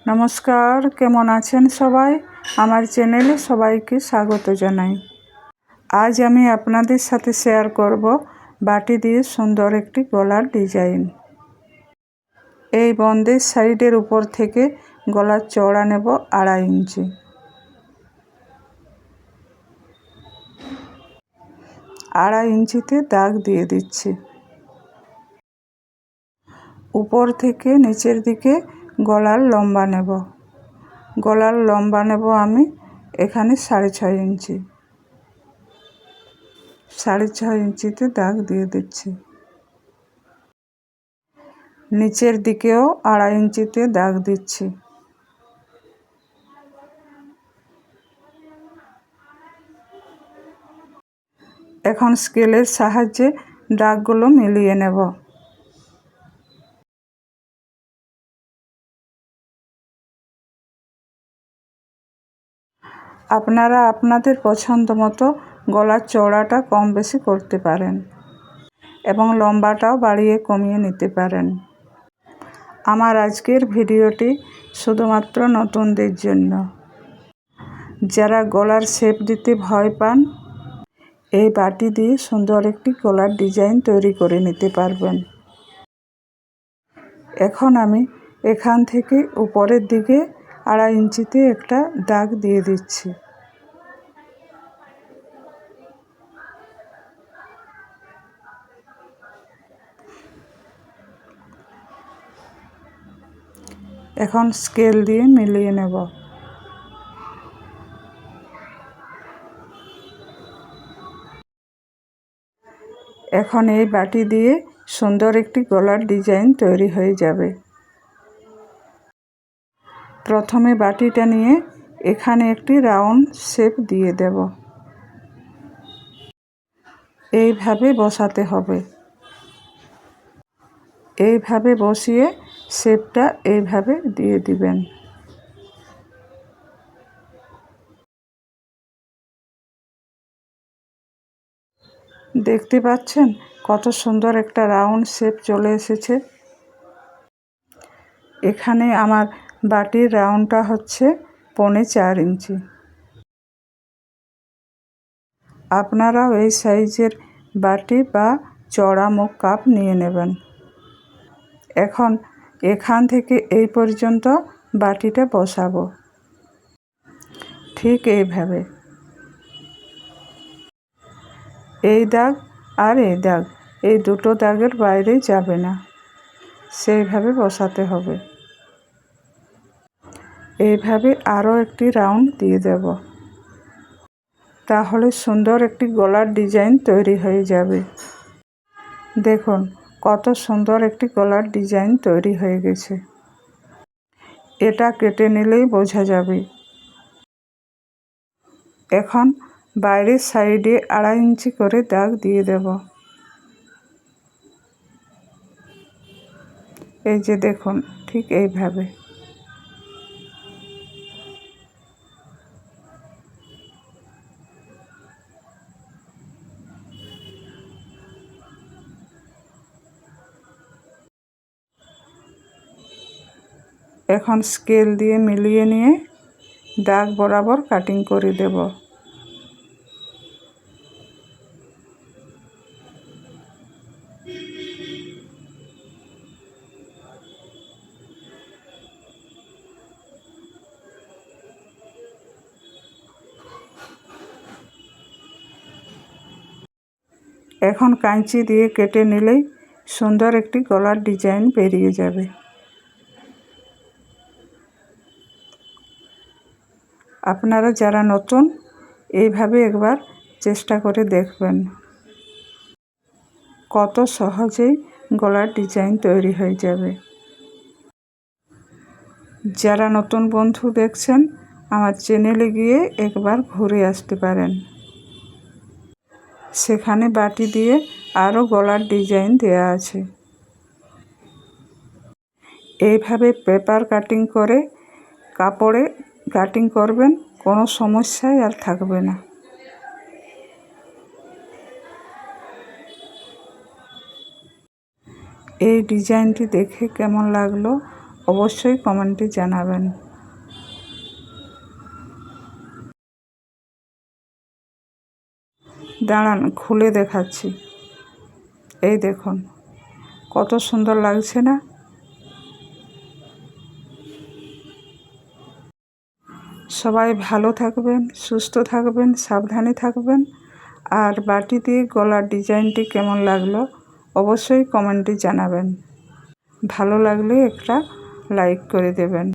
নমস্কার, কেমন আছেন সবাই? আমার চ্যানেলে সবাইকে স্বাগত জানাই। আজ আমি আপনাদের সাথে শেয়ার করব বাটি দিয়ে সুন্দর একটি গলার ডিজাইন। এই বন্দের সাইডের উপর থেকে গলার চওড়া নেব 2.5 ইঞ্চি। আড়াই ইঞ্চিতে দাগ দিয়ে দিচ্ছি। উপর থেকে নিচের দিকে গলার লম্বা নেব। গলার লম্বা নেব আমি এখানে 6.5 ইঞ্চি। 6.5 ইঞ্চিতে দাগ দিয়ে দিচ্ছি। নিচের দিকেও 2.5 ইঞ্চিতে দাগ দিচ্ছি। এখন স্কেলের সাহায্যে দাগগুলো মিলিয়ে নেব। আপনারা আপনাদের পছন্দ মতো গলার চওড়াটা কম বেশি করতে পারেন এবং লম্বাটাও বাড়িয়ে কমিয়ে নিতে পারেন। আমার আজকের ভিডিওটি শুধুমাত্র নতুনদের জন্য। যারা গলার শেপ দিতে ভয় পান, এই বাটি দিয়ে সুন্দর একটি গলার ডিজাইন তৈরি করে নিতে পারবেন। এখন আমি এখান থেকে উপরের দিকে 2.5 ইঞ্চিতে একটা দাগ দিয়ে দিচ্ছি। এখন স্কেল দিয়ে মিলিয়ে নেব। এখন এই বাটি দিয়ে সুন্দর একটি গলার ডিজাইন তৈরি হয়ে যাবে। প্রথমে বাটিটা নিয়ে এখানে একটি রাউন্ড শেপ দিয়ে দেব। এইভাবে বসাতে হবে। এইভাবে বসিয়ে শেপটা এইভাবে দিয়ে দিবেন। দেখতে পাচ্ছেন কত সুন্দর একটা রাউন্ড শেপ চলে এসেছে। এখানে আমার বাটির রাউন্ডটা হচ্ছে 4.25 ইঞ্চি। আপনারাও এই সাইজের বাটি বা চড়া মুখ কাপ নিয়ে নেবেন। এখন এখান থেকে এই পর্যন্ত বাটিটা বসাবো ঠিক এইভাবে। এই দাগ আর এই দাগ, এই দুটো দাগের বাইরে যাবে না, সেইভাবে বসাতে হবে। এইভাবে আরও একটি রাউন্ড দিয়ে দেব। তাহলে সুন্দর একটি গলার ডিজাইন তৈরি হয়ে যাবে। দেখুন কত সুন্দর একটি গলার ডিজাইন তৈরি হয়ে গেছে। এটা কেটে নিলেই বোঝা যাবে। এখন বাইরের সাইডে 2.5 ইঞ্চি করে দাগ দিয়ে দেব। এই যে দেখুন ঠিক এইভাবে। এখন স্কেল দিয়ে মিলিয়ে নিয়ে দাগ বরাবর কাটিং করে দেব। এখন কাঁচি দিয়ে কেটে নিলেই সুন্দর একটি গলার ডিজাইন বেরিয়ে যাবে। আপনারা যারা নতুন এইভাবে একবার চেষ্টা করে দেখবেন। কত সহজেই গলার ডিজাইন তৈরি হয়ে যাবে। যারা নতুন বন্ধু দেখছেন আমার চ্যানেলে গিয়ে একবার ঘুরে আসতে পারেন। সেখানে বাটি দিয়ে আরও গলার ডিজাইন দেয়া আছে। এইভাবে পেপার কাটিং করে কাপড়ে কাটিং করবেন, কোনো সমস্যাই আর থাকবে না। এই ডিজাইনটি দেখে কেমন লাগলো অবশ্যই কমেন্টে জানাবেন। দাঁড়ান খুলে দেখাচ্ছি। এই দেখুন কত সুন্দর লাগছে না? সবাই ভালো থাকবেন, সুস্থ থাকবেন, সাবধানে থাকবেন। আর বাটি দিয়ে গলার ডিজাইনটি কেমন লাগলো অবশ্যই কমেন্টে জানাবেন। ভালো লাগলে একটা লাইক করে দেবেন।